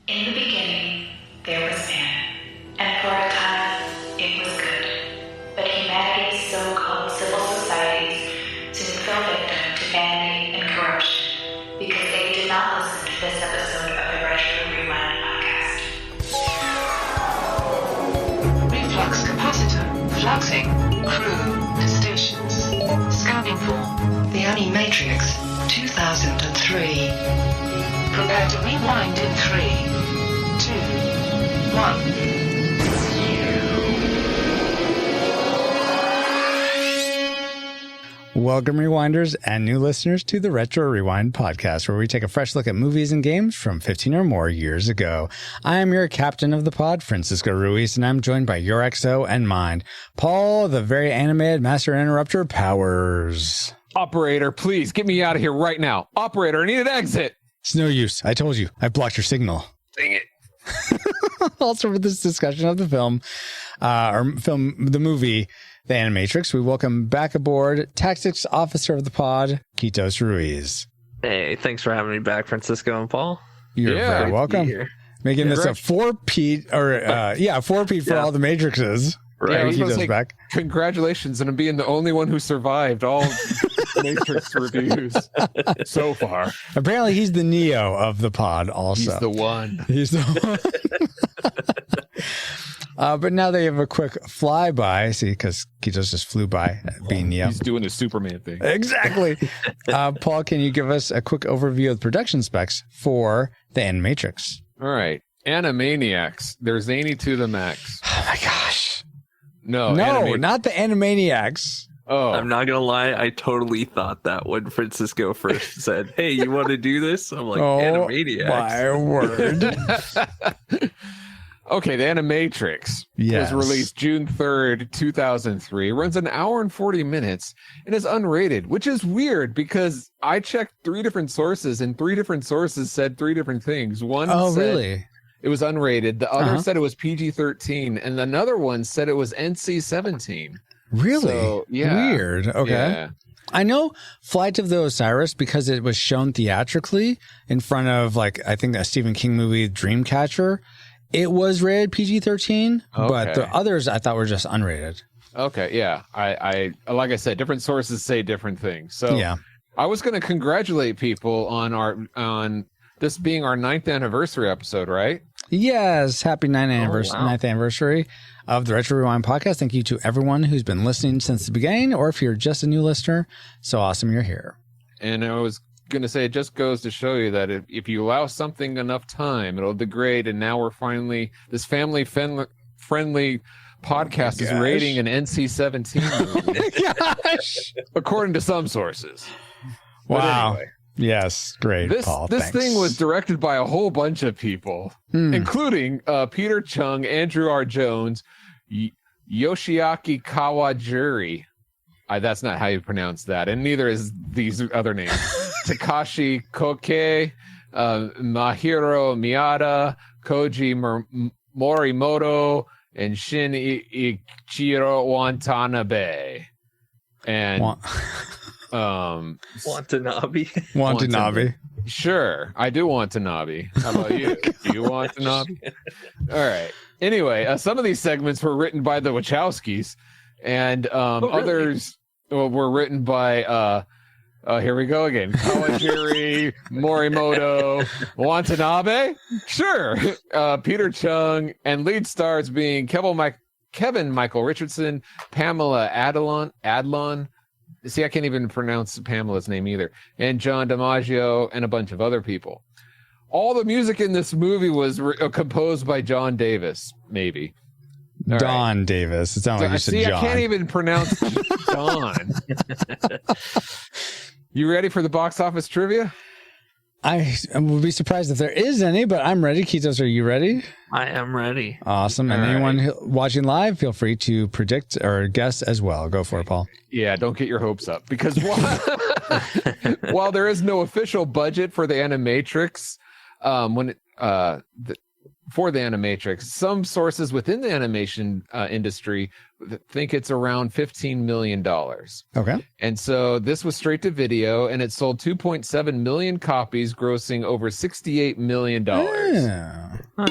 In the beginning, there was man, and for a time, it was good. But humanity's so-called civil societies soon fell victim to vanity and corruption because they did not listen to this episode of the Retro Rewind podcast. Reflux capacitor, fluxing, crew, to stations. Scanning for the Animatrix, 2003. Prepare to rewind in 3, 2, 1. Welcome, Rewinders and new listeners, to the Retro Rewind podcast, where we take a fresh look at movies and games from 15 or more years ago. I am your captain of the pod, Francisco Ruiz, and I'm joined by your XO and mine, Paul, the very animated Master Interrupter Powers. Operator, please get me out of here right now. Operator, I need an exit. It's no use. I told you. I blocked your signal. Dang it. Also, for this discussion of the the movie, The Animatrix, we welcome back aboard Tactics Officer of the Pod, Quitos Ruiz. Hey, thanks for having me back, Francisco and Paul. You're very welcome. Making this a four-peat, four-peat for all the Matrixes. Right. Yeah, Quitos back. Congratulations on being the only one who survived all Matrix reviews so far. Apparently, he's the Neo of the pod also. He's the one. He's the one. But now they have a quick flyby. See, because Quitos just flew by being Neo. He's doing the Superman thing. Exactly. Paul, can you give us a quick overview of the production specs for The Animatrix? All right. Animaniacs. They're zany to the max. Oh, my gosh. No, not the Animaniacs. Oh, I'm not gonna lie, I totally thought that when Francisco first said, "Hey, you want to do this?" I'm like, Animaniacs. My word. Okay, The Animatrix Yes. was released June 3rd, 2003. Runs an hour and 40 minutes and is unrated, which is weird because I checked 3 different sources and 3 different sources said 3 different things. One said Really? it was unrated. The other said it was PG-13, and another one said it was NC-17. Really? So, yeah. Weird. Okay. Yeah. I know Flight of the Osiris because it was shown theatrically in front of, I think a Stephen King movie, Dreamcatcher. It was rated PG-13, but the others I thought were just unrated. Okay, yeah. I like I said, different sources say different things. So yeah. I was going to congratulate people on this being our 9th anniversary episode, right? Yes, happy 9th anniversary of the Retro Rewind podcast. Thank you to everyone who's been listening since the beginning, or if you're just a new listener, so awesome you're here. And I was going to say, it just goes to show you that if you allow something enough time, it'll degrade, and now we're finally, this family-friendly podcast is rating an NC-17 movie. Gosh! According to some sources. Wow. Anyway. Yes, great, Paul. This thing was directed by a whole bunch of people, including Peter Chung, Andrew R. Jones, Yoshiaki Kawajiri. That's not how you pronounce that, and neither is these other names. Takashi Koke, Mahiro Miyata, Koji Morimoto, and Shin Ichiro Watanabe. And Watanabe. Sure, I do want Watanabe. How about you? Do you want Watanabe? All right. Anyway, some of these segments were written by the Wachowskis, and others were written by here we go again. Kawajiri, Morimoto, Watanabe. Sure. Peter Chung, and lead stars being Kevin Michael Richardson, Pamela Adlon. See, I can't even pronounce Pamela's name either. And John DiMaggio and a bunch of other people. All the music in this movie was composed by John Davis, maybe. All Don right. Davis. It sounded like you said See, John. I can't even pronounce John. You ready for the box office trivia? I would be surprised if there is any, but I'm ready. Quitos, are you ready? I am ready. Awesome. And anyone watching live, feel free to predict or guess as well. Go for it, Paul. Yeah, don't get your hopes up. Because while there is no official budget for the Animatrix, for the Animatrix, some sources within the animation industry think it's around $15 million. Okay. And so this was straight to video, and it sold 2.7 million copies, grossing over $68 million. Yeah. All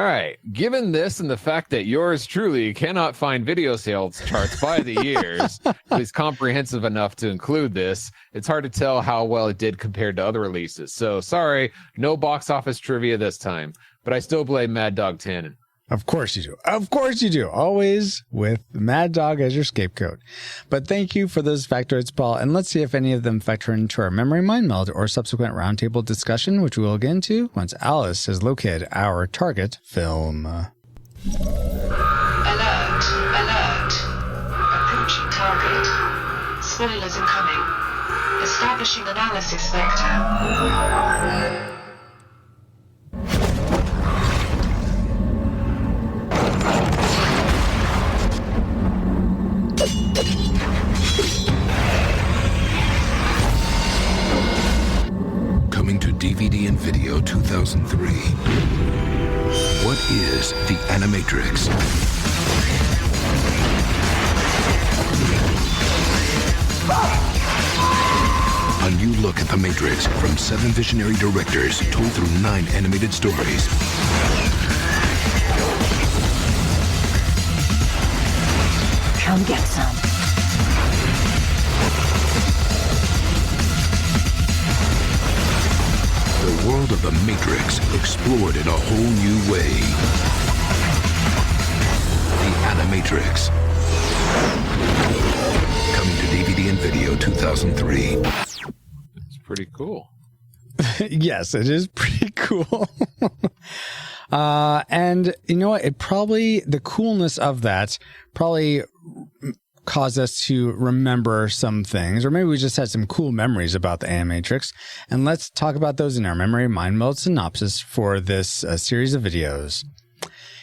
right. Given this and the fact that yours truly cannot find video sales charts by the years, it is comprehensive enough to include this. It's hard to tell how well it did compared to other releases. So sorry, no box office trivia this time. But I still blame Mad Dog Tannen. Of course you do. Of course you do. Always with Mad Dog as your scapegoat. But thank you for those factoids, Paul. And let's see if any of them factor into our memory mind meld or subsequent roundtable discussion, which we will get into once Alice has located our target film. Alert. Alert. Approaching target. Spoilers incoming. Establishing analysis vector. Coming to DVD and video 2003. What is the Animatrix? A new look at the Matrix from 7 visionary directors told through 9 animated stories. Come get some. The world of the Matrix explored in a whole new way. The Animatrix. Coming to DVD and video 2003. It's pretty cool. Yes, it is pretty cool. And you know what? The coolness of that probably caused us to remember some things, or maybe we just had some cool memories about the Animatrix. And let's talk about those in our memory mind meld synopsis for this series of videos.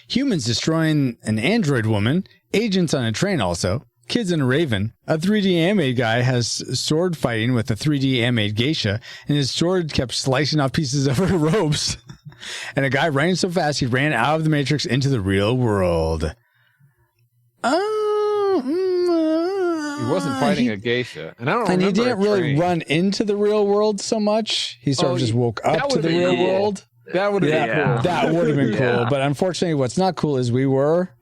Humans destroying an android woman, agents on a train also, kids and a raven, a 3D animated guy has sword fighting with a 3D animated geisha, and his sword kept slicing off pieces of her robes. And a guy ran so fast he ran out of the Matrix into the real world. He wasn't fighting a geisha, and I don't. And he didn't really run into the real world so much. He sort of just woke up to the real world. That would have been cool. That would have been cool. But unfortunately, what's not cool is we were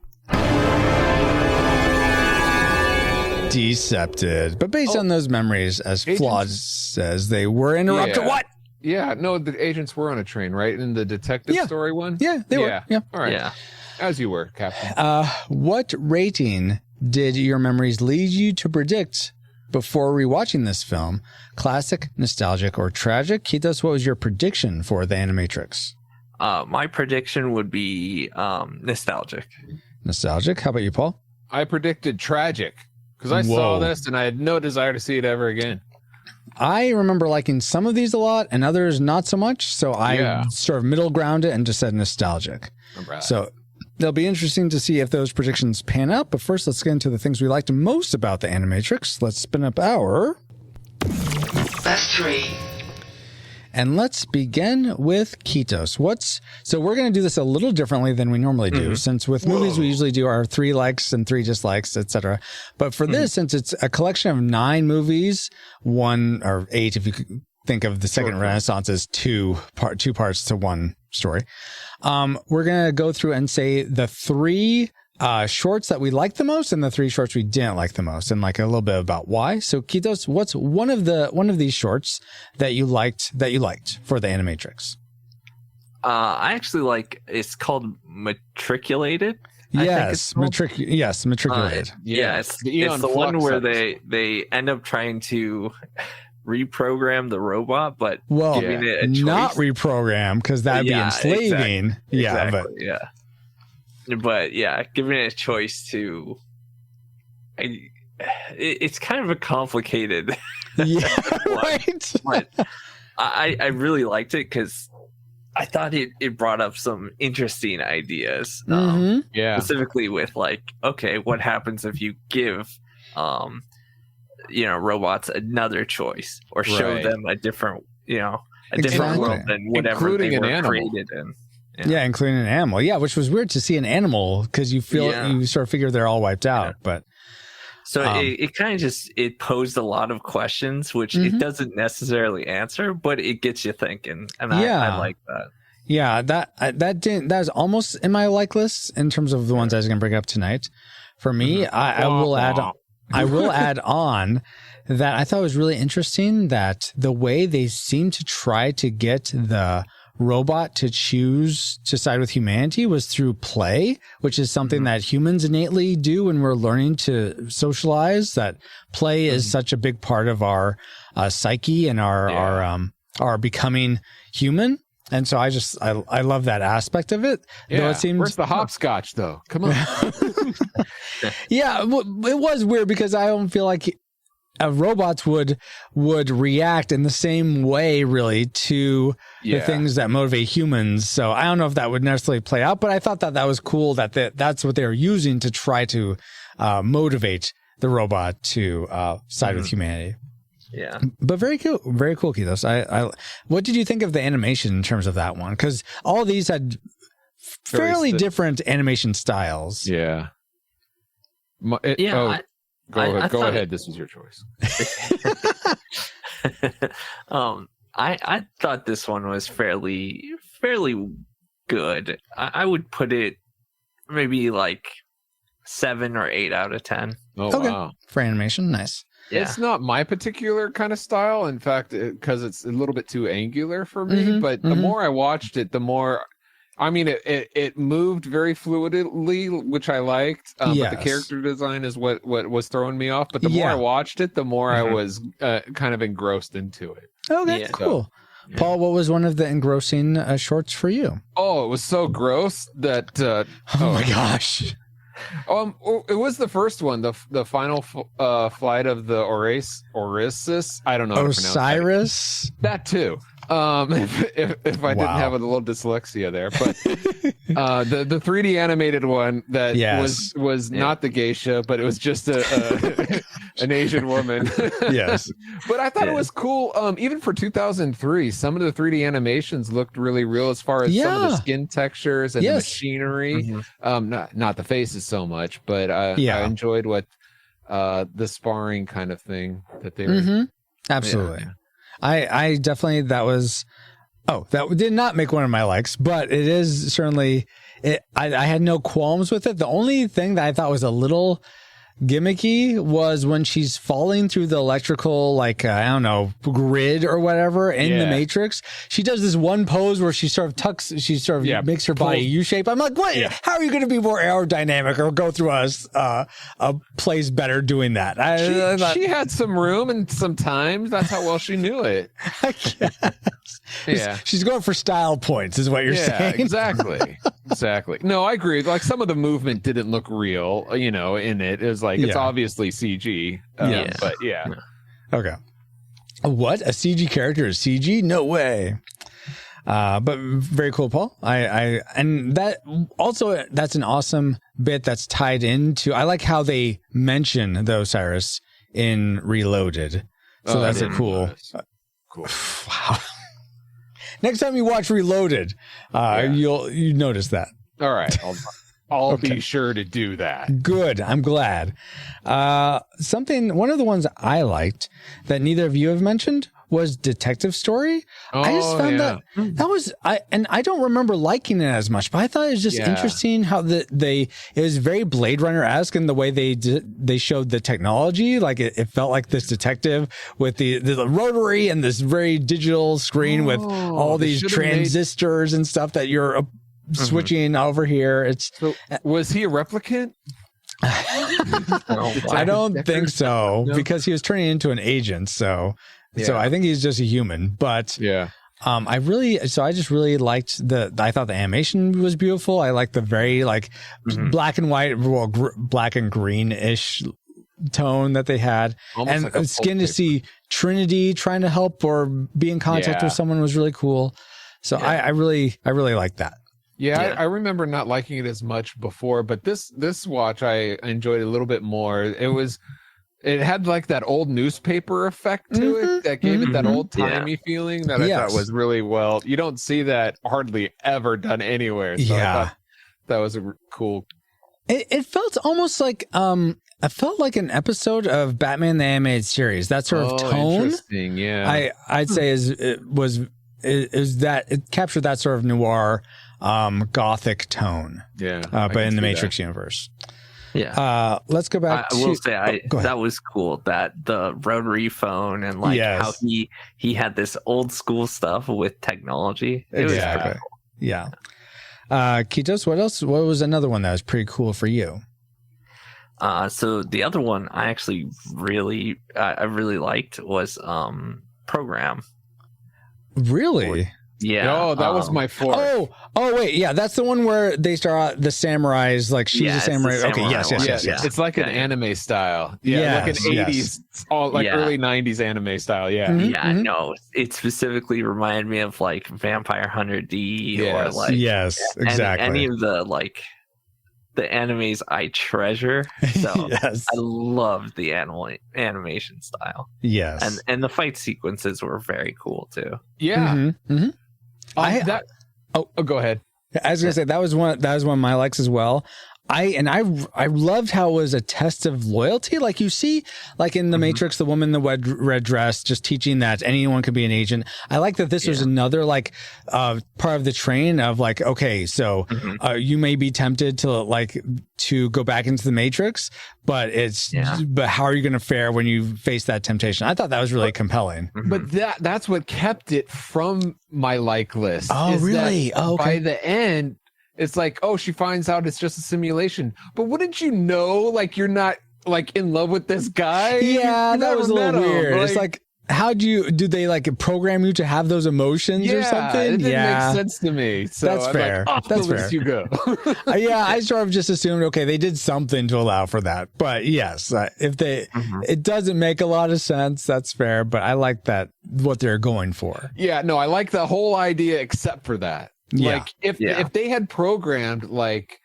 decepted. But based on those memories, as Flawed says, they were interrupted. What? Yeah, no, the agents were on a train, right? In the detective story one? Yeah, they were. Yeah. All right. Yeah. As you were, Captain. What rating did your memories lead you to predict before rewatching this film? Classic, nostalgic, or tragic? Kitos, what was your prediction for The Animatrix? My prediction would be nostalgic. Nostalgic? How about you, Paul? I predicted tragic because I saw this and I had no desire to see it ever again. I remember liking some of these a lot and others not so much. So I sort of middle ground it and just said nostalgic. So it'll be interesting to see if those predictions pan out. But first, let's get into the things we liked most about the Animatrix. Let's spin up our Best 3. And let's begin with Kitos. So we're going to do this a little differently than we normally do, since with movies we usually do our 3 likes and 3 dislikes, etc. But for this, since it's a collection of 9 movies, 1 or 8 if you think of the Second Renaissance as two parts to one story, we're going to go through and say the 3 shorts that we liked the most and the 3 shorts we didn't like the most, and like a little bit about why. So Kitos, what's one of these shorts that you liked for the Animatrix? I actually like, it's called Matriculated. Yes, Matriculated. It's the one where they end up trying to reprogram the robot, but giving it a choice. Not reprogram, because that'd be enslaving. Exactly. But giving it a choice to, it's kind of a complicated. Right. But I really liked it because I thought it brought up some interesting ideas. Specifically with like, okay, what happens if you give, robots another choice or show them a different, different world than whatever including they were an created in. Yeah, including an animal. Yeah, which was weird to see an animal because you sort of figure they're all wiped out. But So it kind of just it posed a lot of questions, which it doesn't necessarily answer, but it gets you thinking, and I like that. Yeah, that was almost in my like list in terms of the ones I was going to bring up tonight. For me, I will add on that I thought it was really interesting that the way they seem to try to get the robot to choose to side with humanity was through play, which is something that humans innately do when we're learning to socialize. That play is such a big part of our psyche and our becoming human. And so I love that aspect of it. Yeah. Though it seems, where's the hopscotch though? Come on. Yeah, it was weird because I don't feel like robots would react in the same way really to the things that motivate humans. So I don't know if that would necessarily play out, but I thought that was cool that that's what they were using to try to motivate the robot to side with humanity. Yeah, but very cool, Kitos. What did you think of the animation in terms of that one? Because all these had fairly different animation styles. Yeah. Go ahead. This was your choice. I thought this one was fairly good. I would put it maybe like 7 or 8 out of 10. Oh, okay. Wow. For animation, nice. Yeah. It's not my particular kind of style. In fact, because it's a little bit too angular for me. But the more I watched it, the more, I mean, it moved very fluidly, which I liked. But the character design is what was throwing me off. But the more I watched it, the more I was kind of engrossed into it. Okay, cool. So, Paul, what was one of the engrossing shorts for you? Oh, it was so gross that. Oh my gosh. It was the first one, the final flight of the Orisis. I don't know how to pronounce Osiris. That too. If I didn't have a little dyslexia there, but the 3D animated one that was not the geisha, but it was just an Asian woman. Yes, but I thought it was cool. Even for 2003, some of the 3D animations looked really real as far as some of the skin textures and the machinery. Not the faces so much, but I enjoyed what the sparring kind of thing that they were. Absolutely. Yeah. I definitely, that did not make one of my likes, but it is certainly, I had no qualms with it. The only thing that I thought was a little gimmicky was when she's falling through the electrical, like, I don't know, grid or whatever in the Matrix. She does this one pose where she sort of makes her body U-shape. I'm like, what? Yeah. How are you going to be more aerodynamic or go through a place better doing that? She had some room and some time. That's how well she knew it. I guess. Yeah. She's going for style points is what you're saying. Exactly. No, I agree. Like some of the movement didn't look real, in it. It was like, it's obviously CG. But yeah. Okay. What? A CG character is CG? No way. But very cool, Paul. And that also, that's an awesome bit that's tied into, I like how they mention the Osiris in Reloaded. So that's a cool. Wow. Next time you watch Reloaded, you notice that. All right. I'll be sure to do that. Good. I'm glad. One of the ones I liked that neither of you have mentioned was Detective Story. I just found that was, I don't remember liking it as much, but I thought it was just interesting how it was very Blade Runner-esque in the way they showed the technology. Like it felt like this detective with the rotary and this very digital screen with all these transistors and stuff that you're switching over here. Was he a replicant? I don't think so, because he was turning into an agent. So I think he's just a human. But I just really liked I thought the animation was beautiful. I liked the very black and white, black and greenish tone that they had. Almost and like skin to see Trinity trying to help or be in contact with someone was really cool. So I really liked that. Yeah, I remember not liking it as much before, but this watch I enjoyed a little bit more. It had like that old newspaper effect to it that gave it that old-timey feeling that I thought was really well. You don't see that hardly ever done anywhere. So I thought that was a cool It felt almost like I felt like an episode of Batman the Animated Series. That sort of tone. Interesting, yeah. I'd say it captured that sort of noir, gothic tone. Yeah, but in the Matrix universe. Yeah. Let's go back. I will say that was cool. That the rotary phone and how he had this old school stuff with technology. It was pretty cool. Yeah. Kitos, what else? What was another one that was pretty cool for you? So the other one I actually really liked was Program. Really? Yeah. Oh, that was my fourth. Oh, wait. Yeah, that's the one where they start out the samurais. Like she's a samurai. Okay. Yes. It's like an anime style. Yeah, like an 80s, early 90s anime style. Yeah. Mm-hmm. No, it specifically reminded me of like Vampire Hunter D or like exactly any of the the animes I treasure. So I love the animation style. Yes. And the fight sequences were very cool too. Yeah. Mm-hmm. Mm-hmm. Go ahead. I was gonna say that was one of my likes as well. I loved how it was a test of loyalty. Like you see, like in the Matrix, the woman in the red dress just teaching that anyone could be an agent. I like that this was another part of the train of like, okay, so you may be tempted to go back into the Matrix, but but how are you going to fare when you face that temptation? I thought that was really compelling. But that's what kept it from my like list. Oh, really? Oh, okay. By the end, it's like, oh, she finds out it's just a simulation. But wouldn't you know, like, you're not like in love with this guy? Yeah, that was a little weird. It's like, do they like program you to have those emotions or something? It didn't make sense to me. So that's fair. Like, that's fair. You go. I sort of just assumed, okay, they did something to allow for that. But yes, it doesn't make a lot of sense. That's fair. But I like that what they're going for. Yeah, no, I like the whole idea except for that. Like if they had programmed like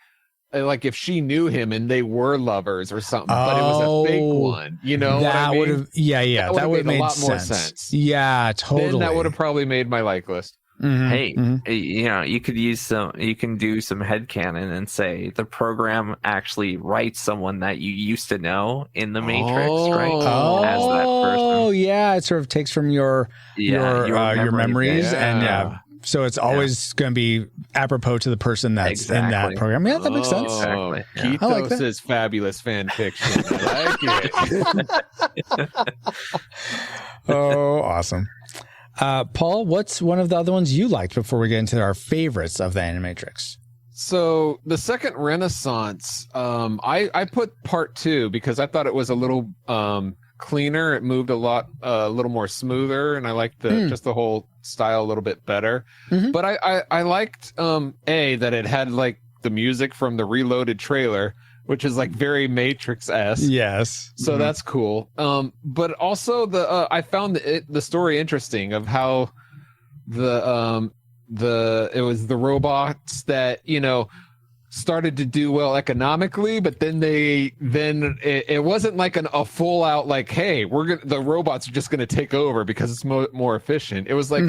if she knew him and they were lovers or something, but it was a fake one, you know, that would have that would have made a lot more sense. Yeah, totally. Then that would have probably made my like list. Mm-hmm. Hey, you know, you can do some headcanon and say the program actually writes someone that you used to know in the Matrix, right? As that person. Oh, yeah, it sort of takes from your memories and so it's always going to be apropos to the person that's in that program. Yeah, that makes sense. Exactly. Yeah. Keithos' fabulous fan fiction. I like it. Oh, awesome. Paul, what's one of the other ones you liked before we get into our favorites of the Animatrix? So the second Renaissance, I put part 2 because I thought it was a little cleaner. It moved a little more smoother, and I liked just the whole style a little bit better. But I liked that it had like the music from the Reloaded trailer, which is like very Matrix-esque. Yes. So that's cool. But also I found the story interesting of how it was the robots that, you know, started to do well economically, but then it wasn't like a full out like, hey, the robots are just gonna take over because it's more efficient. It was like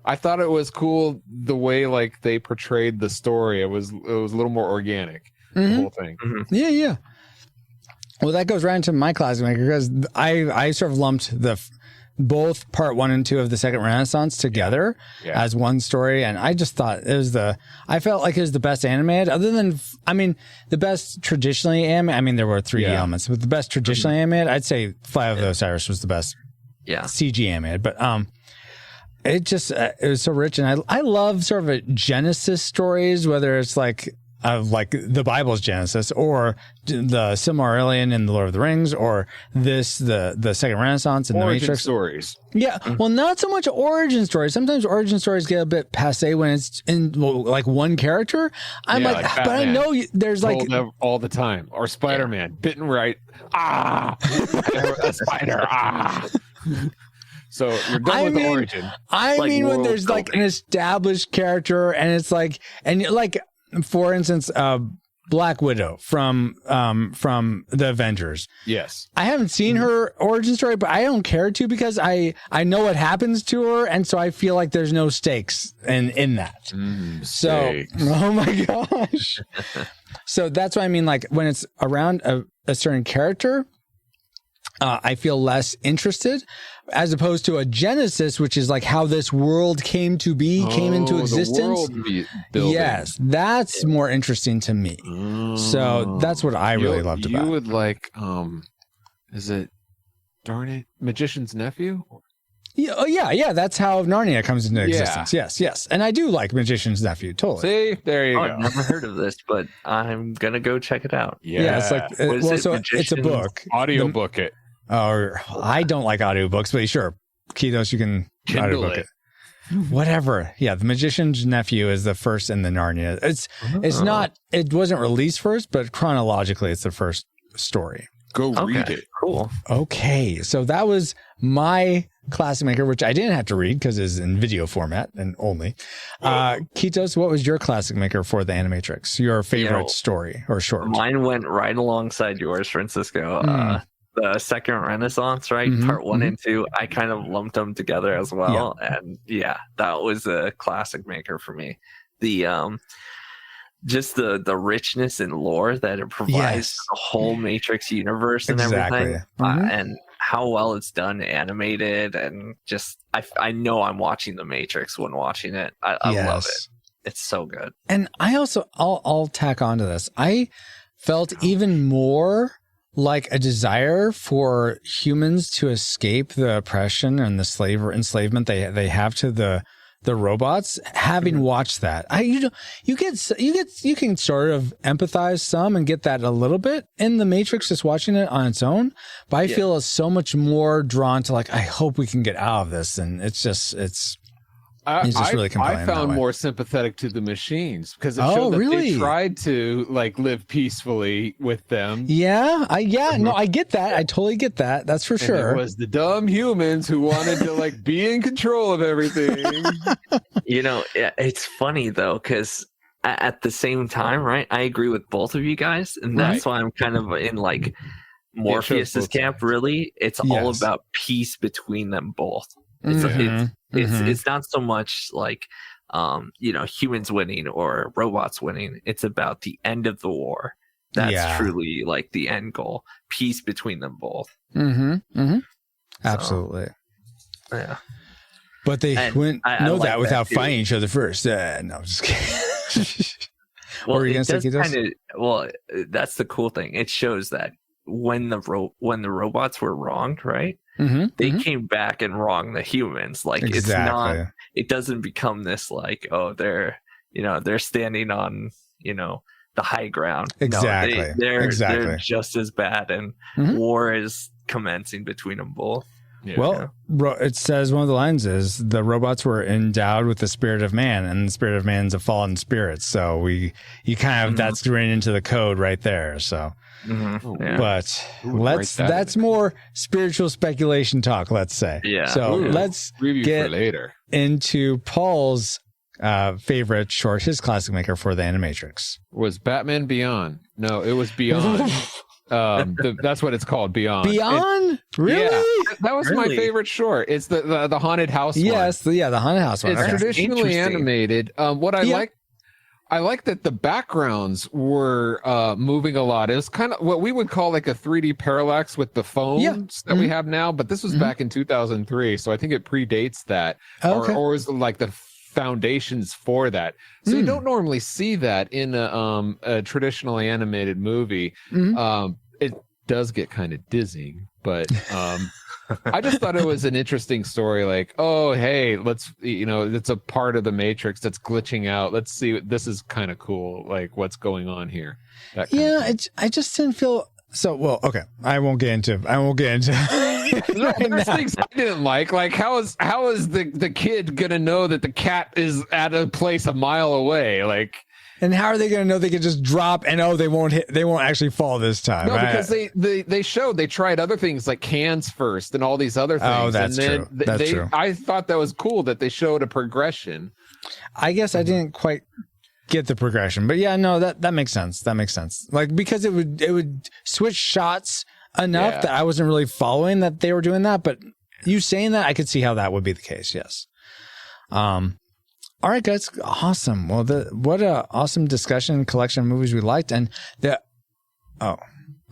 I thought it was cool the way like they portrayed the story. It was a little more organic, the whole thing. Yeah. Well, that goes right into my classic maker because I sort of lumped both part 1 and 2 of the second Renaissance together as one story, and I just thought I felt like it was the best animated, other than the best traditionally animated. There were 3D elements, but the best traditionally animated, I'd say Flight of the Osiris was the best CG animated, but it was so rich, and I love sort of a Genesis stories, whether it's like the Bible's Genesis or the Silmarillion in the Lord of the Rings, or the second Renaissance and the Matrix stories. Yeah, well, not so much origin stories. Sometimes origin stories get a bit passé when it's in like one character. I'm like but I know there's like all the time, or Spider-Man bitten right. A spider. So you're done with the origin. When there's like an established character, and it's like, and like, for instance, Black Widow from the Avengers. Yes. I haven't seen her origin story, but I don't care to because I know what happens to her, and so I feel like there's no stakes in that. Stakes. Oh my gosh. So that's what I mean. Like when it's around a certain character, I feel less interested, as opposed to a Genesis, which is like how this world came to be, came into existence. Yes, that's more interesting to me. So that's what I really loved about it. You would like, is it, darn it, Magician's Nephew? Yeah. That's how Narnia comes into existence. Yes. And I do like Magician's Nephew. Totally. See, there you go. I've never heard of this, but I'm gonna go check it out. Yeah, it's like it's a book. Audiobook it. Or I don't like audiobooks, but sure, Kitos, you can audiobook it. Whatever. Yeah, The Magician's Nephew is the first in the Narnia. It's not. It wasn't released first, but chronologically, it's the first story. Go read it. Cool. Okay, so that was my classic maker, which I didn't have to read because it's in video format and only. Kitos, what was your classic maker for the Animatrix? Your favorite story or short? Mine went right alongside yours, Francisco. The Second Renaissance, right? Part 1 and 2. I kind of lumped them together as well. And that was a classic maker for me. The just the richness and lore that it provides the whole Matrix universe and everything. And how well it's done, animated, and just I know I'm watching the Matrix when watching it. I love it. It's so good. And I also I'll tack onto this. I felt even more like a desire for humans to escape the oppression and the enslavement they have to the robots. Having watched that, you can sort of empathize some and get that a little bit in the Matrix just watching it on its own. But I feel so much more drawn to like, I hope we can get out of this, and it's just really compelling. I found more sympathetic to the machines because it showed that they tried to like live peacefully with them. I get that. I totally get that. That's for sure. It was the dumb humans who wanted to like be in control of everything. It's funny though, because at the same time, right? I agree with both of you guys, and that's why I'm kind of in like Morpheus's camp. Really, it's all about peace between them both. It's not so much like humans winning or robots winning. It's about the end of the war. That's truly like the end goal. Peace between them both. Absolutely. Yeah. But they wouldn't know that without fighting each other first. No, I'm just kidding. Well, that's the cool thing. It shows that when the robots were wronged, right? They came back and wronged the humans. Like it's not. It doesn't become this like, oh, they're standing on the high ground. Exactly. No, they're just as bad, and war is commencing between them both. Well, it says one of the lines is the robots were endowed with the spirit of man, and the spirit of man's a fallen spirit. So you kind of that's written into the code right there. So. But that's more spiritual speculation talk, let's say. So let's get later into Paul's favorite short, his classic maker for the Animatrix. Was Batman Beyond? No, it was Beyond. That's what it's called, Beyond. Beyond? Really? Yeah, that was my favorite short. It's the haunted house one. Yes, the haunted house one. It's traditionally animated. What I like that the backgrounds were moving a lot. It was kind of what we would call like a 3D parallax with the phones that we have now, but this was back in 2003, so I think it predates that, or is like the foundations for that. So you don't normally see that in a traditionally animated movie. It does get kind of dizzying, but I just thought it was an interesting story. Like, oh, hey, let's, it's a part of the Matrix that's glitching out. Let's see. This is kind of cool. Like, what's going on here? I just didn't feel so well. Okay, I won't get into. There's things I didn't like. Like, how is the kid gonna know that the cat is at a place a mile away? Like. And how are they going to know they can just drop and they won't actually fall this time? No, because they tried other things like cans first and all these other things. Oh, that's true. I thought that was cool that they showed a progression. I guess I didn't quite get the progression. But yeah, no, that makes sense. That makes sense. Like, because it would switch shots enough that I wasn't really following that they were doing that. But you saying that, I could see how that would be the case. Yes. All right, guys. Awesome. Well, what a awesome discussion collection of movies we liked. And I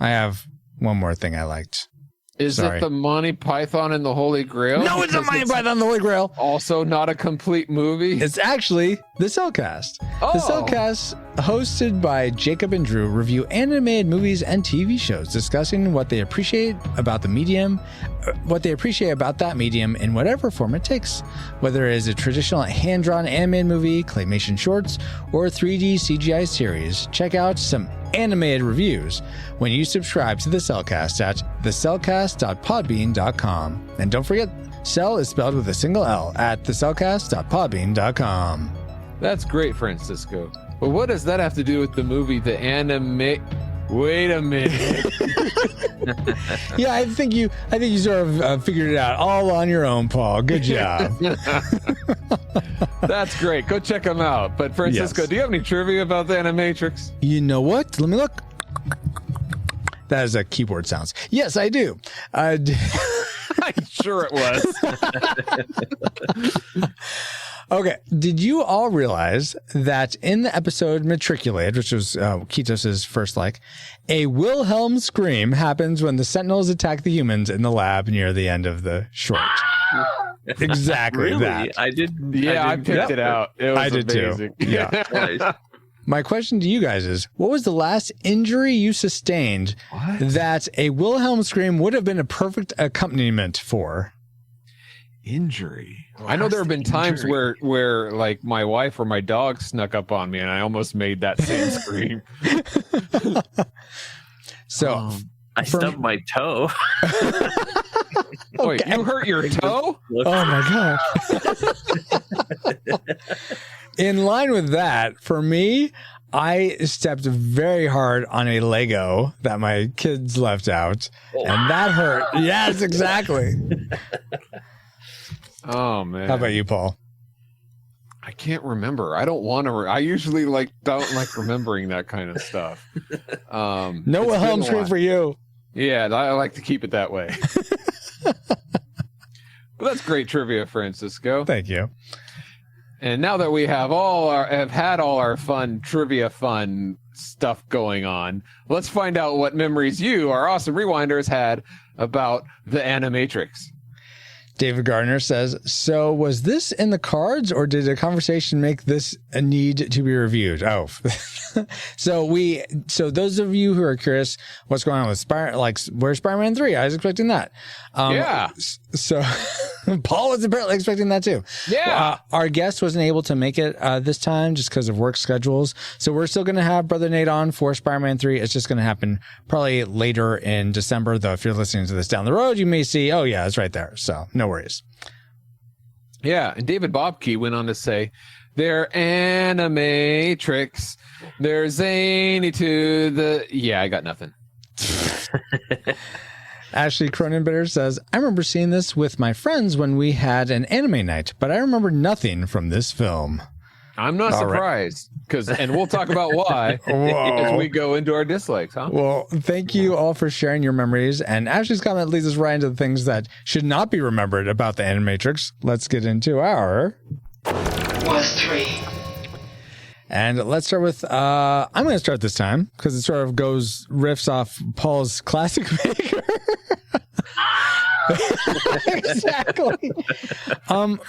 have one more thing I liked. Is it the Monty Python and the Holy Grail? No, it's not Monty Python and the Holy Grail. Also not a complete movie? It's actually the Cellcast. Oh. The Cellcast, hosted by Jacob and Drew, review animated movies and TV shows, discussing what they appreciate about the medium, that medium in whatever form it takes. Whether it is a traditional hand-drawn animated movie, claymation shorts, or a 3D CGI series, check out some animated reviews when you subscribe to the Cellcast at thecellcast.podbean.com. And don't forget, Cell is spelled with a single L at thecellcast.podbean.com. That's great, Francisco. But what does that have to do with the movie Wait a minute. Yeah, I think you sort of figured it out all on your own, Paul. Good job. That's great. Go check them out. But Francisco, do you have any trivia about the Animatrix? You know what? Let me look. That is a keyboard sounds. Yes, I do. I'm sure it was. Okay. Did you all realize that in the episode Matriculated, which was Kitos's first a Wilhelm scream happens when the Sentinels attack the humans in the lab near the end of the short? Exactly really? that. I did. Yeah, I picked it out. It was I did amazing. too. Yeah. My question to you guys is, what was the last injury you sustained that a Wilhelm scream would have been a perfect accompaniment for? Injury. I know there have been times where like my wife or my dog snuck up on me and I almost made that same scream. So I stubbed my toe. Wait, you hurt your toe? Oh my God. In line with that, for me, I stepped very hard on a Lego that my kids left out, and that hurt. Yes, exactly. Oh man. How about you, Paul? I can't remember. I don't want to. I usually don't like remembering that kind of stuff. No Wilhelm scream for you. Yeah, I like to keep it that way. Well, that's great trivia, Francisco. Thank you. And now that we have had all our fun trivia stuff going on, let's find out what memories you, our awesome rewinders, had about the Animatrix. David Gardner says, so was this in the cards or did a conversation make this a need to be reviewed? Oh, so those of you who are curious what's going on with where's Spider-Man 3? I was expecting that. Yeah. So Paul was apparently expecting that too. Yeah. Our guest wasn't able to make it this time just because of work schedules. So we're still going to have Brother Nate on for Spider-Man 3. It's just going to happen probably later in December, though. If you're listening to this down the road, you may see, oh yeah, it's right there. So no worries. Yeah. And David Bobke went on to say, they're Animatrix. They're zany to the... Yeah, I got nothing. Ashley Cronenberger says, I remember seeing this with my friends when we had an anime night, but I remember nothing from this film. I'm not surprised, and we'll talk about why as we go into our dislikes, huh? Well, thank you all for sharing your memories, and Ashley's comment leads us right into the things that should not be remembered about the Animatrix. Let's get into our... Worst 3. And let's start with, I'm going to start this time because it sort of riffs off Paul's classic maker. Exactly.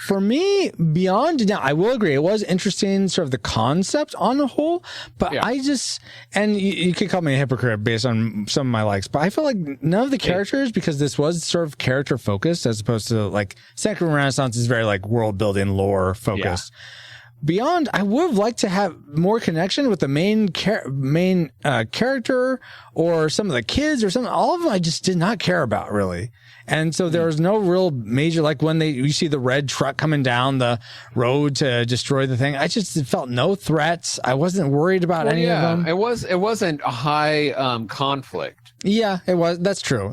For me, Beyond, now I will agree, it was interesting, sort of the concept on the whole, but yeah. And you could call me a hypocrite based on some of my likes, but I feel like none of the characters, because this was sort of character focused as opposed to Second Renaissance is very world building, lore focused. Yeah. Beyond, I would have liked to have more connection with the main character or some of the kids or something. All of them I just did not care about, really. And so there was no real major, when you see the red truck coming down the road to destroy the thing, I just felt no threats. I wasn't worried about any of them. It wasn't a high conflict. Yeah, it was. That's true.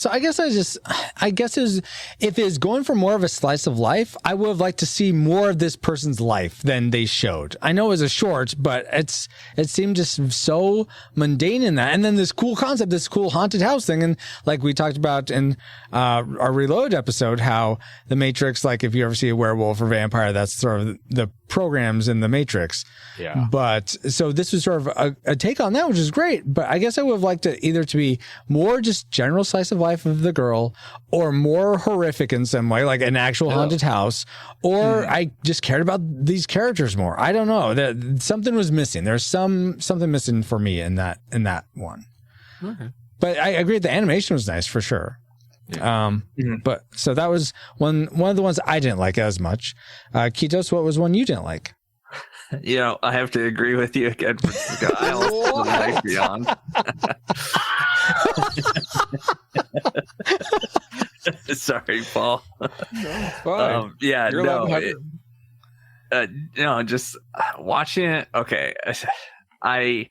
So I guess if it's going for more of a slice of life, I would have liked to see more of this person's life than they showed. I know it was a short, but it seemed just so mundane in that. And then this cool concept, this cool haunted house thing. And like we talked about in our Reload episode, how the Matrix, like if you ever see a werewolf or vampire, that's sort of the programs in the Matrix. Yeah. But so this was sort of a take on that, which is great. But I guess I would have liked it either to be more just general slice of life of the girl, or more horrific in some way, like an actual haunted house, or I just cared about these characters more. I don't know. That something was missing. There's something missing for me in that one. Okay. But I agree. The animation was nice for sure. Yeah. But so that was one of the ones I didn't like as much. Kitos, what was one you didn't like? You know, I have to agree with you again. I also didn't like Beyond. Sorry, Paul. Fine. Yeah, You're no, just watching it. Okay, I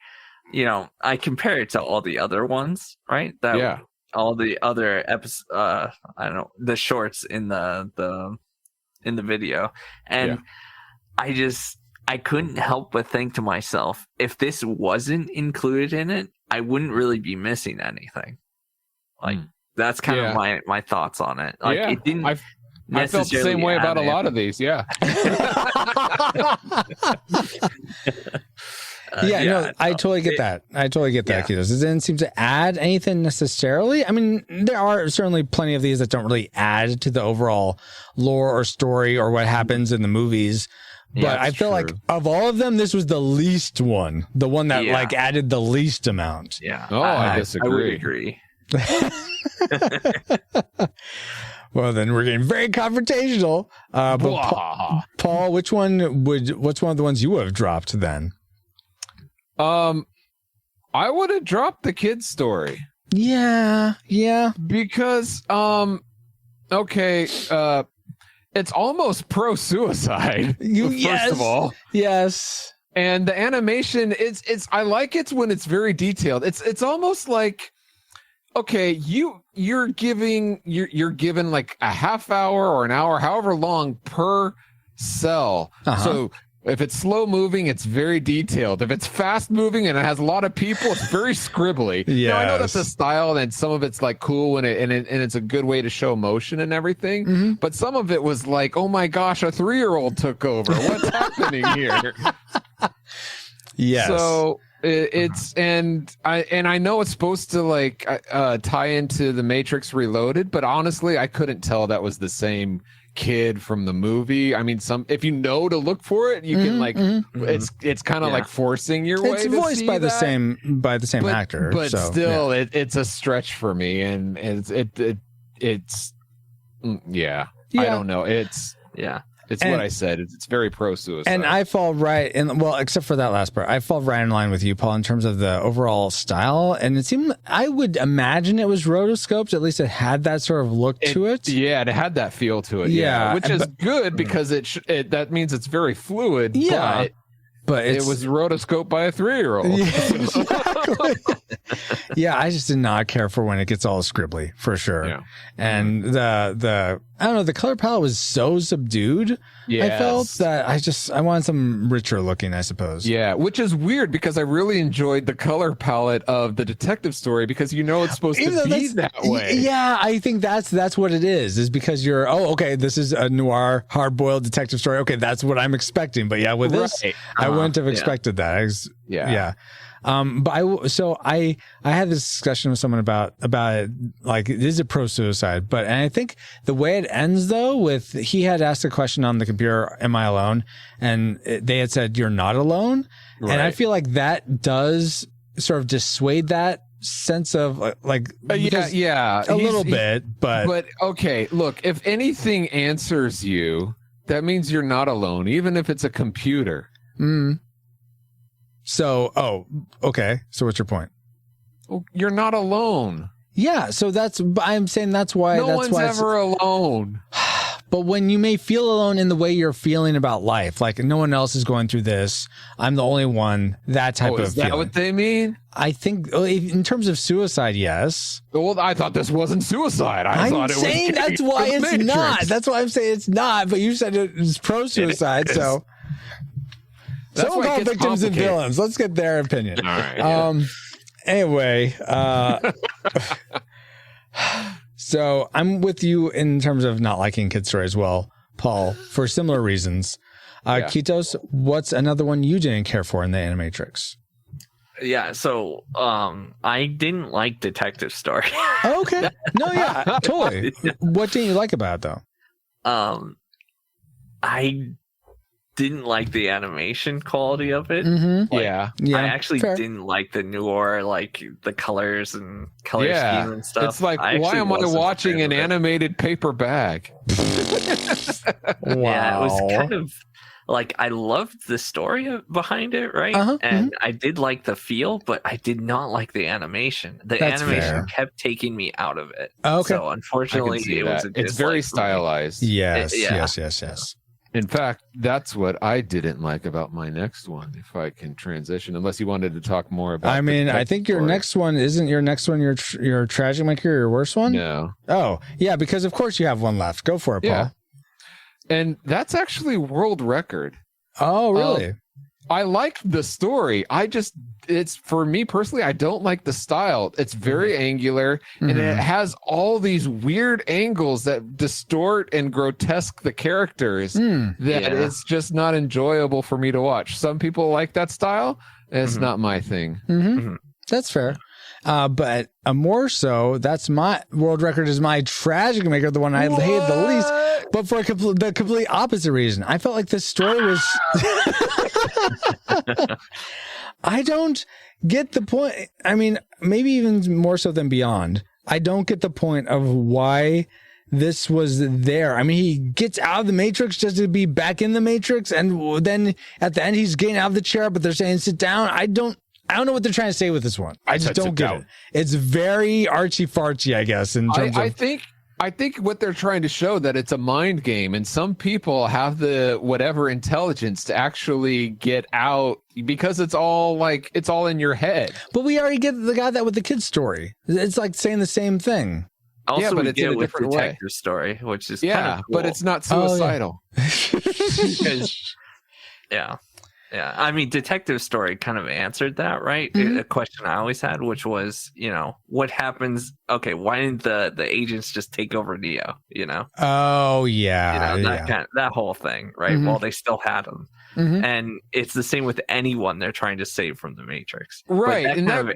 compare it to all the other ones, right? All the other episodes. I don't know, the shorts in the video, and I couldn't help but think to myself, if this wasn't included in it, I wouldn't really be missing anything. Like that's kind of my thoughts on it. Like it didn't. I felt the same way about a lot of these. Yeah. I totally get that. Kitos. It didn't seem to add anything necessarily. I mean, there are certainly plenty of these that don't really add to the overall lore or story or what happens in the movies. But I feel like of all of them, this was the least one. The one that like added the least amount. Yeah. Oh, I disagree. I would agree. Well, then we're getting very confrontational. But Paul, what's one of the ones you would have dropped then? I would have dropped the kid's story. Yeah. Because it's almost pro-suicide. First of all, yes. And the animation, it's I like it when it's very detailed. It's almost like, okay, you're given like a half hour or an hour, however long per cell. So if it's slow moving, it's very detailed. If it's fast moving and it has a lot of people, it's very scribbly. Yeah, I know that's a style, and some of it's like cool, and it's a good way to show motion and everything. But some of it was like, oh my gosh, a 3-year-old took over. What's happening here? Yes. So I know it's supposed to like tie into the Matrix Reloaded, but honestly, I couldn't tell that was the same kid from the movie. I mean, if you know to look for it, you can like it's kind of like forcing your way. It's to voiced see by that. the same actor, but still, it's a stretch for me, and it's I don't know. It's what I said. It's very pro-suicide. And I fall right in, well, except for that last part, I fall right in line with you, Paul, in terms of the overall style. And it seemed, I would imagine it was rotoscoped. At least it had that sort of look to it. Yeah, it had that feel to it. Yeah. Which is good because that means it's very fluid. Yeah. But it was rotoscoped by a 3-year-old. Yeah, exactly. Yeah, I just did not care for when it gets all scribbly, for sure. Yeah. And the I don't know, the color palette was so subdued. Yes. I felt that I wanted some richer looking, I suppose. Yeah, which is weird because I really enjoyed the color palette of the detective story because it's supposed to be that way. Yeah, I think that's what it is because you're, this is a noir, hard-boiled detective story. Okay, that's what I'm expecting. But yeah, with this, I wouldn't have expected that. Yeah. But I had this discussion with someone about it, like, it is a pro-suicide, and I think the way it ends though, he had asked a question on the computer, am I alone? And they had said, you're not alone. Right. And I feel like that does sort of dissuade that sense of a little bit, but okay, look, if anything answers you, that means you're not alone, even if it's a computer. So, okay. So what's your point? Well, you're not alone. Yeah. So I'm saying that's why. No one's ever alone. but when you may feel alone in the way you're feeling about life, like no one else is going through this, I'm the only one, that type of Is that feeling. what they mean? I think in terms of suicide, yes. Well, I thought this wasn't suicide. I I'm thought it saying was that's why the it's Matrix. not. That's why I'm saying it's not, but you said it was pro-suicide, It is. so. That's Someone why it call gets victims and complicated. villains. Let's get their opinion. All right. Anyway, so I'm with you in terms of not liking Kid Story as well, Paul, for similar reasons. Yeah. Kitos, what's another one you didn't care for in the Animatrix? Yeah, so I didn't like Detective Story. Oh, okay. No, yeah, totally. What didn't you like about it, though? I didn't like the animation quality of it. Mm-hmm. Yeah. I actually fair. didn't like the noir, like the colors and color Yeah. scheme and stuff. It's like, I why actually am I wasn't a watching fan an of it. animated paper bag? Wow. Yeah, it was kind of like I loved the story behind it, right? Uh-huh, And I did like the feel, but I did not like the animation. The That's animation fair. kept taking me out of it. Okay. So I unfortunately, can see it was that. a It's very dislike for me. stylized. Yes, Yeah. yes. In fact, that's what I didn't like about my next one, if I can transition, unless you wanted to talk more about I mean, the I think your story. next one, isn't your next one your tragic maker, your worst one? No. Oh, yeah, because of course you have one left. Go for it, Paul. Yeah. And that's actually world record. Oh, really? I liked the story. It's for me personally, I don't like the style. It's very angular and it has all these weird angles that distort and grotesque the characters that it's just not enjoyable for me to watch. Some people like that style. It's not my thing. That's fair. But more so, that's my world record is my tragic maker, the one I hated the least, but for the complete opposite reason. I felt like this story was. I don't get the point. I mean, maybe even more so than Beyond. I don't get the point of why this was there. I mean, he gets out of the Matrix just to be back in the Matrix, and then at the end he's getting out of the chair, but they're saying sit down. I don't know what they're trying to say with this one. I just don't get it. It's very artsy fartsy, I guess, in terms of. I think what they're trying to show that it's a mind game, and some people have the whatever intelligence to actually get out because it's all in your head. But we already got that with the kid's story. It's like saying the same thing. Also, Yeah, but we it's get in a with different way. Detective Story, which is Yeah, kind of cool. but it's not suicidal. Yeah. I mean, Detective Story kind of answered that, right? A question I always had, which was, what happens? Okay, why didn't the agents just take over Neo? Oh yeah, that whole thing, right? Well, they still had him, and it's the same with anyone they're trying to save from the Matrix, Right, But and kind of-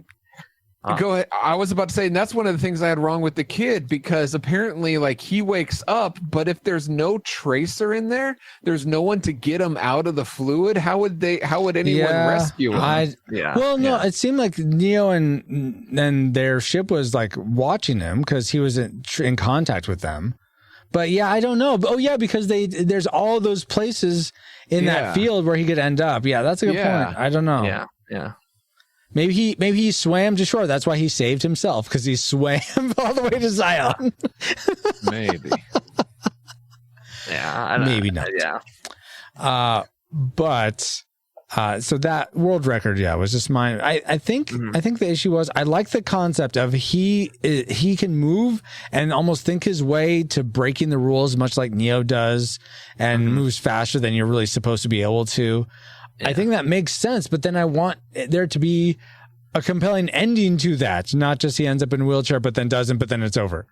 Go ahead. I was about to say, and that's one of the things I had wrong with the kid, because apparently, he wakes up, but if there's no tracer in there, there's no one to get him out of the fluid. How would anyone rescue him? Well, no, it seemed like Neo and their ship was watching him because he was in contact with them. But yeah, I don't know. Oh yeah, because there's all those places in that field where he could end up. Yeah, that's a good point. I don't know. Yeah. Maybe he swam to shore. That's why he saved himself, because he swam all the way to Zion. Maybe. Yeah. Maybe not. Yeah. So that world record, was just mine. I think the issue was I like the concept of he can move and almost think his way to breaking the rules, much like Neo does, and moves faster than you're really supposed to be able to. I think that makes sense, but then I want there to be a compelling ending to that, not just he ends up in a wheelchair, but then doesn't, but then it's over.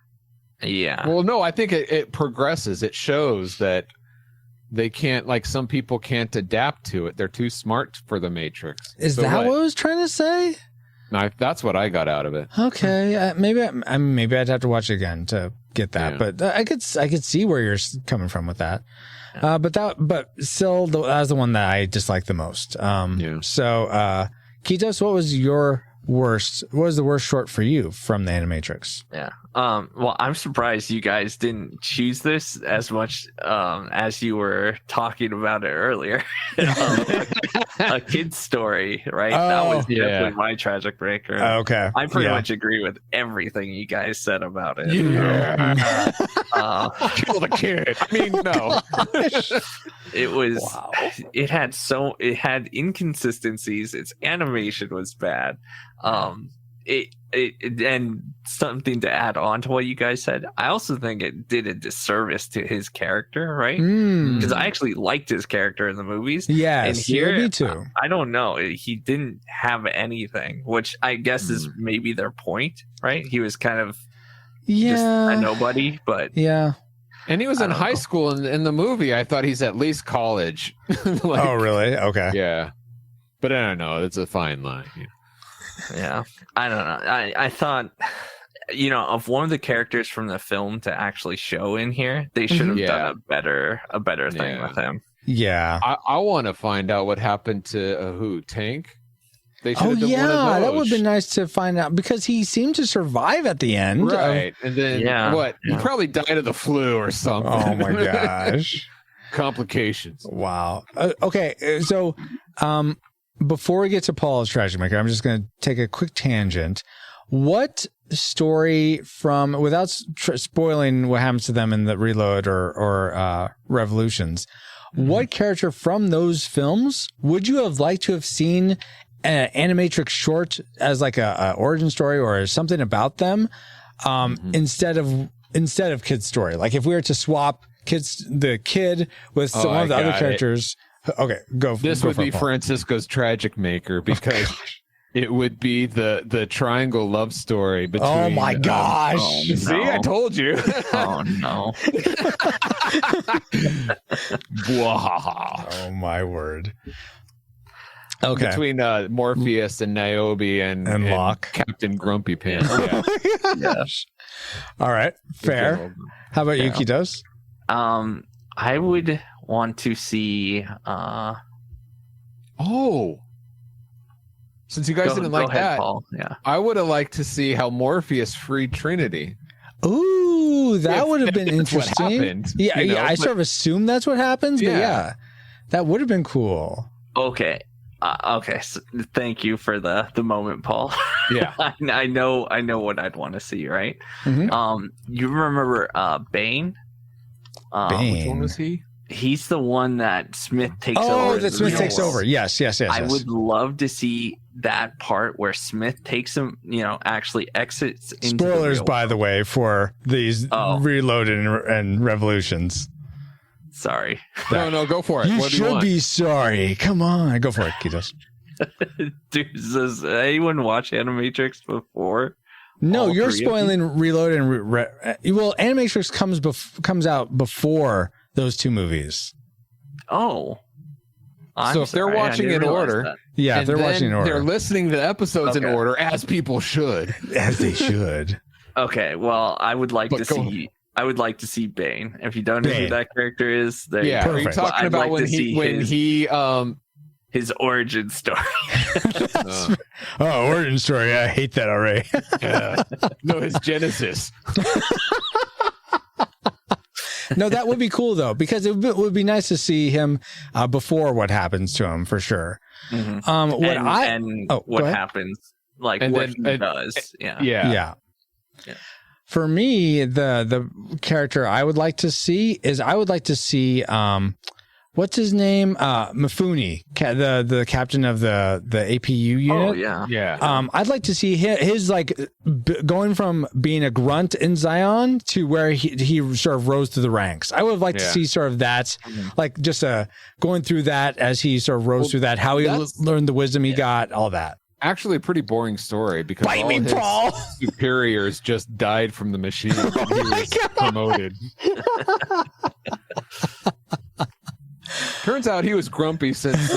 Yeah. Well, no, I think it progresses. It shows that they can't, some people can't adapt to it. They're too smart for the Matrix. Is that what I was trying to say? No, that's what I got out of it. Okay, maybe I'd have to watch it again to get that, but I could see where you're coming from with that. But still, that was the one that I disliked the most. So, Kitos, what was the worst short for you from the Animatrix? Yeah. Well, I'm surprised you guys didn't choose this as much as you were talking about it earlier. a kid's story, right? Oh, that was yeah. definitely my tragic breaker. Okay. I pretty Yeah. much agree with everything you guys said about it. Yeah. Kill the kid. I mean, no. It was. Wow. It had inconsistencies. Its animation was bad. And something to add on to what you guys said, I also think it did a disservice to his character, right? Because I actually liked his character in the movies. Yes, and here, me too. I don't know. He didn't have anything, which I guess is maybe their point, right? He was kind of just a nobody, but yeah. And he was in high school in the movie. I thought he's at least college. Oh, really? Okay. Yeah. But I don't know. It's a fine line. yeah, I don't know. I thought, of one of the characters from the film to actually show in here, they should have done a better thing with him. Yeah. I want to find out what happened to Tank. They should Oh, have done one of yeah. That would those. have been nice to find out because he seemed to survive at the end. Right. And then what? Yeah. He probably died of the flu or something. Oh, my gosh. Complications. Wow. Okay. So, before we get to Paul's Tragic Maker, I'm just going to take a quick tangent. What story without spoiling what happens to them in the Reload or Revolutions, what character from those films would you have liked to have seen an Animatrix short as like a origin story or something about them instead of Kid's story? Like if we were to swap the kid with some of the other characters. Okay, go. This would be Francisco's Tragic Maker because it would be the triangle love story between. Oh my gosh! See, I told you. Oh no! Oh my word! Okay, between Morpheus and Niobe and Locke, Captain Grumpy Pants. Oh my gosh! All right, fair. How about you, Kitos? I would want to see since you guys didn't like that, Paul. Yeah, I would have liked to see how Morpheus freed Trinity. Ooh, that would have been that's what interesting. happened, I sort of assume that's what happens, but yeah, that would have been cool. Okay. Okay. So thank you for the moment, Paul. Yeah. I know what I'd want to see, right? Mm-hmm. You remember Bane? Bane. Which one was he? He's the one that Smith takes over. Oh, that Smith takes over. Yes. I would love to see that part where Smith takes him, actually exits into Spoilers, the by the way, for these Reloaded and Revolutions. Sorry. No, go for it. You what do you should want? be sorry. Come on. Go for it, Kitos. Dude, does anyone watch Animatrix before? No, you're three of spoiling Reloaded and well, Animatrix comes out before those two movies. Oh. So if they're watching in order, yeah, if they're watching in order. They're listening to the episodes in order, as people should. As they should. Okay, well, I would like to see Bane. If you don't know who that character is, there yeah, are you talking about when he his origin story? Origin story. I hate that already. No, his genesis. No, that would be cool though, because it would be nice to see him before what happens to him for sure. Mm-hmm. What happens, like and what he does. Yeah. For me, the character I would like to see what's his name? Mifune, the captain of the APU unit. Oh yeah. I'd like to see his like going from being a grunt in Zion to where he sort of rose through the ranks. I would like to see sort of that, like just going through that as he sort of rose through that, how he learned the wisdom he got, all that. Actually, a pretty boring story because Bite all me, his Paul! superiors just died from the machine when he was promoted. Turns out he was grumpy since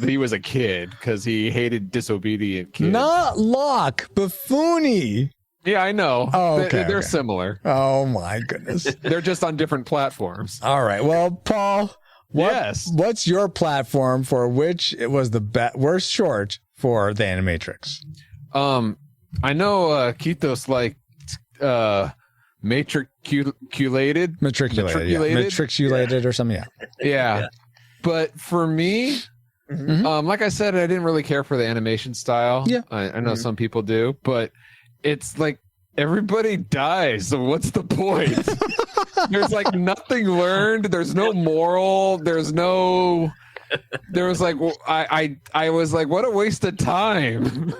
he was a kid because he hated disobedient kids. Not Locke, Mifune. Yeah, I know. Oh, okay, they're similar. Oh my goodness. They're just on different platforms. All right. Well, Paul, what's your platform for which it was the worst short for the Animatrix? I know Kitos liked matriculated or something. Yeah. But for me, Like I said, I didn't really care for the animation style. Yeah. I know some people do, but it's like everybody dies. So what's the point? There's like nothing learned. There's no moral. There was like, I was like, what a waste of time.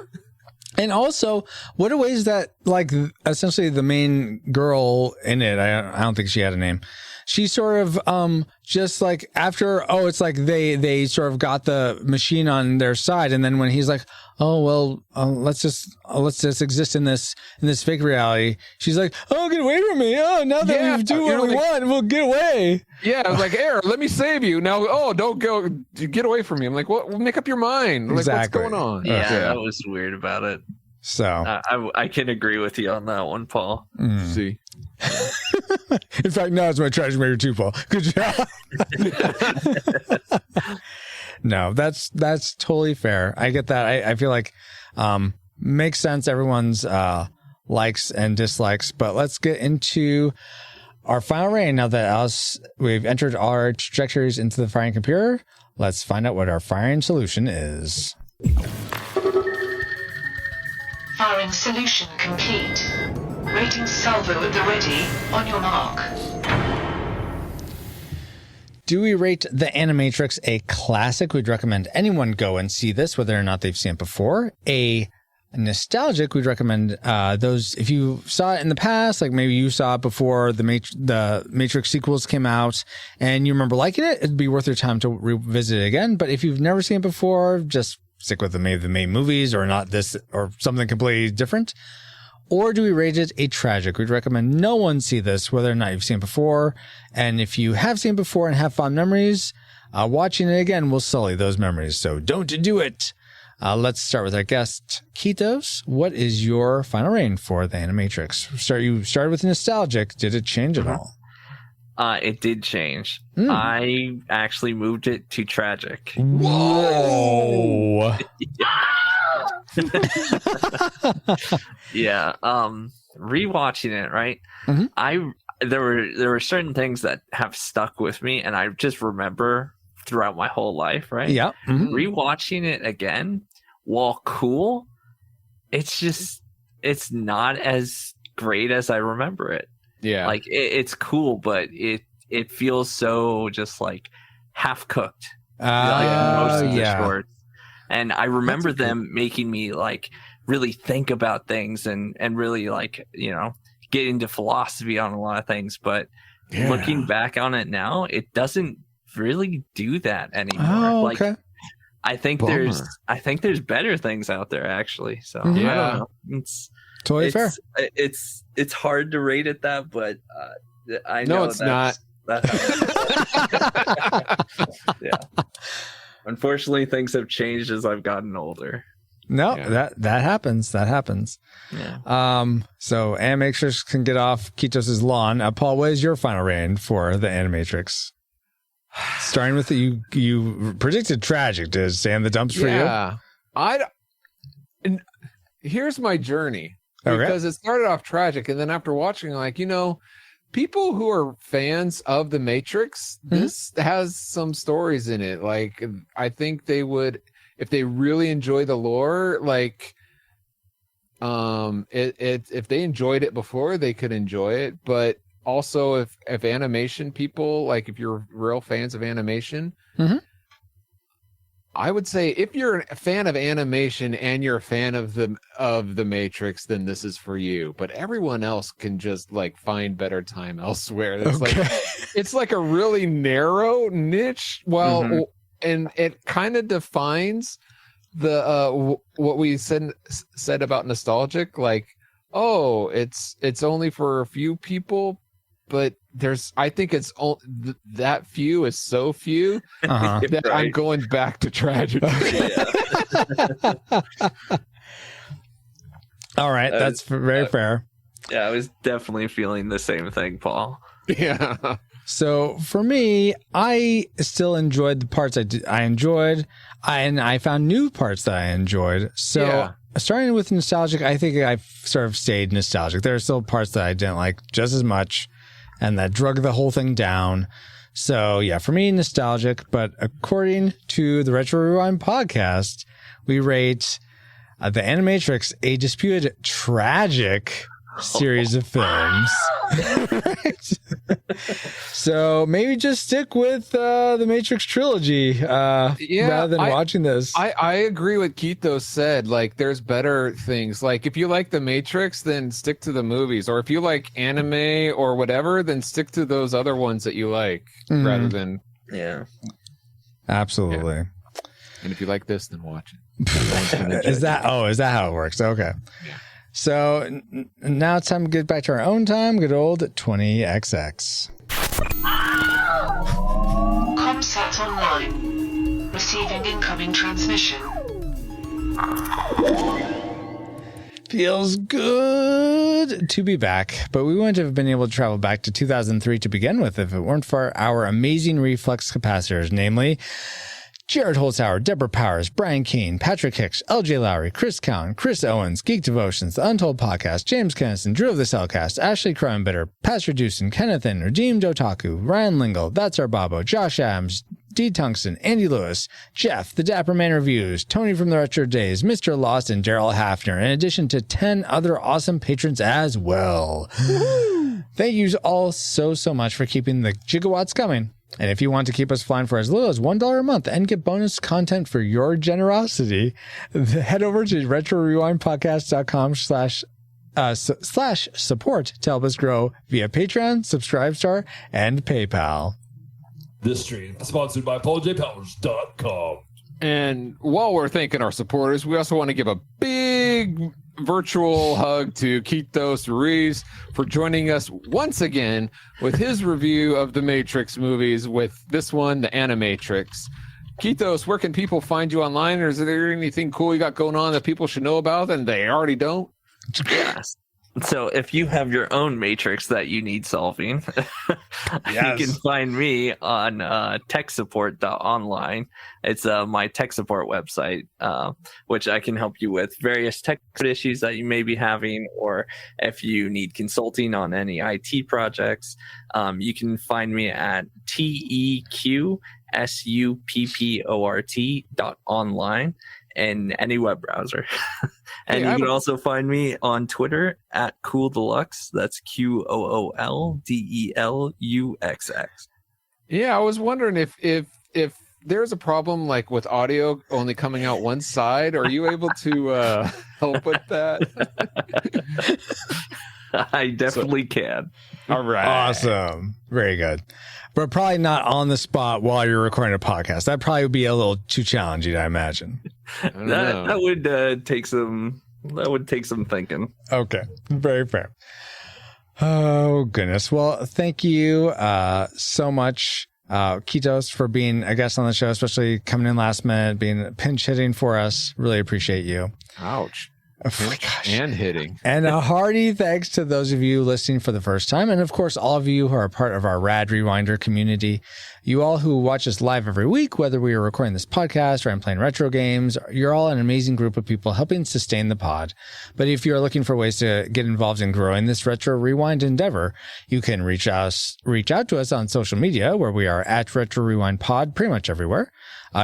And also, what a ways that, like, essentially the main girl in it, I don't think she had a name. She sort of just like after, it's like they sort of got the machine on their side, and then when he's like, let's just exist in this fake reality, she's like, get away from me! Now that we do what we want, we'll get away. Yeah, I was like, Air, let me save you now. Don't go, get away from me. I'm like, well, make up your mind. Like, exactly. What's going on? Yeah, that was weird about it. So I can agree with you on that one, Paul. See. In fact, now it's my trash maker too, Paul. Good job. No, that's totally fair. I get that. I feel like makes sense. Everyone's likes and dislikes, but let's get into our final rating. Now that we've entered our trajectories into the firing computer, let's find out what our firing solution is. Firing solution complete. Rating salvo at the ready. On your mark. Do we rate The Animatrix a classic? We'd recommend anyone go and see this, whether or not they've seen it before. A nostalgic, we'd recommend those, if you saw it in the past, like maybe you saw it before the Matrix sequels came out and you remember liking it, it'd be worth your time to revisit it again. But if you've never seen it before, just stick with the main movies, or not this, or something completely different. Or do we rate it a tragic? We'd recommend no one see this, whether or not you've seen it before. And if you have seen it before and have fond memories, watching it again will sully those memories. So don't do it. Let's start with our guest, Kitos. What is your final rating for The Animatrix? You started with nostalgic. Did it change at all? It did change. I actually moved it to tragic. Whoa! Yeah. Rewatching it, right? Mm-hmm. There were certain things that have stuck with me, and I just remember throughout my whole life, right? Yeah. Mm-hmm. Rewatching it again, while cool, it's not as great as I remember it. Yeah. Like it's cool, but it feels so just like half cooked. Most of the shorts. And I remember them making me like really think about things and really like, get into philosophy on a lot of things. But looking back on it now, it doesn't really do that anymore. Oh, okay. Like, I think there's better things out there actually. So Mm-hmm. I don't know. It's totally fair. It's hard to rate it that, but I know it's not. Yeah. Unfortunately, things have changed as I've gotten older. No, that happens. That happens. Yeah. So Animatrix can get off Kitos' lawn. Paul, what is your final rating for The Animatrix? Starting with you predicted tragic. Did it stay in the dumps for you? Yeah. Here's my journey. Okay. Because it started off tragic, and then after watching, like, people who are fans of the Matrix, this has some stories in it. Like, I think they would, if they really enjoy the lore, like, if they enjoyed it before, they could enjoy it. But also, if animation people, like, if you're real fans of animation, I would say if you're a fan of animation and you're a fan of the Matrix, then this is for you. But everyone else can just like find better time elsewhere. It's like a really narrow niche. Well, and it kind of defines the what we said about nostalgic. Like, oh, it's only for a few people. But I think it's that few is so few that I'm going back to tragedy. All right, that's very fair. Yeah, I was definitely feeling the same thing, Paul. Yeah. So for me, I still enjoyed the parts I enjoyed, and I found new parts that I enjoyed. So starting with nostalgic, I think I've sort of stayed nostalgic. There are still parts that I didn't like just as much, and that drug the whole thing down. So yeah, for me, nostalgic, but according to the Retro Rewind podcast, we rate the Animatrix a disputed tragic series of films. Right? So maybe just stick with the Matrix trilogy rather than watching this. I agree with Keto said. Like, there's better things. Like, if you like the Matrix, then stick to the movies. Or if you like anime or whatever, then stick to those other ones that you like rather than... Yeah. Absolutely. Yeah. And if you like this, then watch it. Is that how it works? Okay. Yeah. So now it's time to get back to our own time. Good old 20XX. Comsat online. Receiving incoming transmission. Feels good to be back, but we wouldn't have been able to travel back to 2003 to begin with if it weren't for our amazing reflex capacitors, namely Jared Holzhauer, Deborah Powers, Brian Keane, Patrick Hicks, LJ Lowry, Chris Cowan, Chris Owens, Geek Devotions, The Untold Podcast, James Kennison, Drew of the Cellcast, Ashley Cronenbitter, Pastor Dewson, Kenneth N, Redeemed Otaku, Ryan Lingle, That's Our Babo, Josh Adams, D. Tungsten, Andy Lewis, Jeff, The Dapper Man Reviews, Tony from the Retro Days, Mr. Lost, and Daryl Hafner, in addition to 10 other awesome patrons as well. Thank you all so much for keeping the gigawatts coming. And if you want to keep us flying for as little as $1 a month and get bonus content for your generosity, head over to retrorewindpodcast.com/support to help us grow via Patreon, Subscribestar, and PayPal. This stream is sponsored by PaulJPowers.com. And while we're thanking our supporters, we also want to give a big virtual hug to Kitos Ruiz for joining us once again with his review of the Matrix movies, with this one, the Animatrix. Kitos, where can people find you online, or is there anything cool you got going on that people should know about and they already don't? Yes. So if you have your own Matrix that you need solving, Yes. you can find me on techsupport.online. It's my tech support website, which I can help you with various tech issues that you may be having, or if you need consulting on any IT projects. You can find me at techsupport.online in any web browser. And you can also find me on Twitter at Cool Deluxe. That's QOOLDELUXX. Yeah, I was wondering if there's a problem like with audio only coming out one side. Are you able to help with that? I definitely can. All right. Awesome. Very good. But probably not on the spot while you're recording a podcast. That probably would be a little too challenging, I imagine. That would take some thinking. Okay. Very fair. Oh, goodness. Well, thank you so much, Kitos, for being a guest on the show, especially coming in last minute, being pinch hitting for us. Really appreciate you. Ouch. Oh my gosh. And hitting. And a hearty thanks to those of you listening for the first time. And of course, all of you who are part of our Rad Rewinder community. You all who watch us live every week, whether we are recording this podcast or I'm playing retro games, you're all an amazing group of people helping sustain the pod. But if you're looking for ways to get involved in growing this Retro Rewind endeavor, you can reach out to us on social media, where we are at Retro Rewind Pod pretty much everywhere.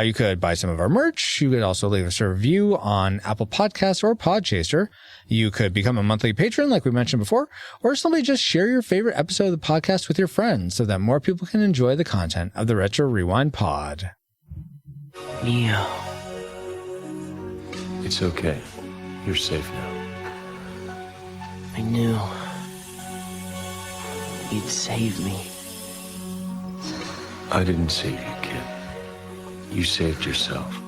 You could buy some of our merch. You could also leave us a review on Apple Podcasts or Podchaser. You could become a monthly patron, like we mentioned before, or simply just share your favorite episode of the podcast with your friends so that more people can enjoy the content of the Retro Rewind Pod. Neo. It's okay. You're safe now. I knew you'd save me. I didn't save you, kid. You saved yourself.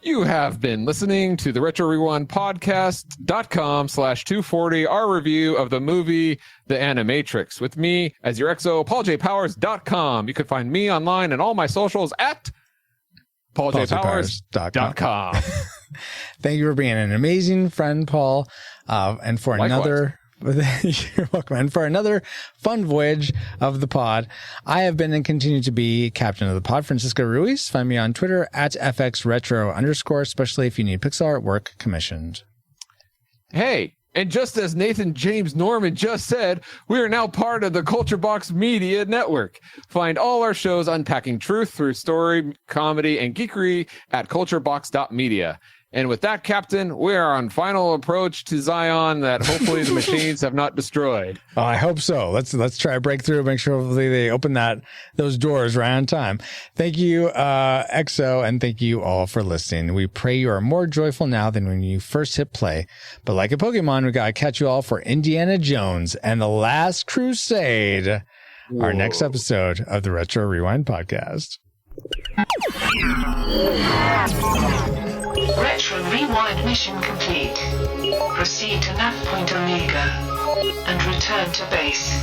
You have been listening to the Retro Rewind Podcast.com/240, our review of the movie The Animatrix, with me as your XO, PaulJPowers.com. You can find me online and all my socials at PaulJPowers.com. Thank you for being an amazing friend, Paul, and for Likewise. You're welcome. And for another fun voyage of the pod, I have been and continue to be captain of the pod, Francisco Ruiz. Find me on Twitter at FXRetro_, especially if you need pixel artwork commissioned. Hey, And just as Nathan James Norman just said, we are now part of the Culture Box Media Network. Find all our shows unpacking truth through story, comedy, and geekery at culturebox.media. And with that, Captain, we are on final approach to Zion that hopefully the machines have not destroyed. Oh, I hope so. Let's try to break through, make sure hopefully they open those doors right on time. Thank you, EXO, and thank you all for listening. We pray you are more joyful now than when you first hit play. But like a Pokemon, we gotta catch you all for Indiana Jones and the Last Crusade, our next episode of the Retro Rewind podcast. Retro Rewind mission complete. Proceed to nav point Omega and return to base.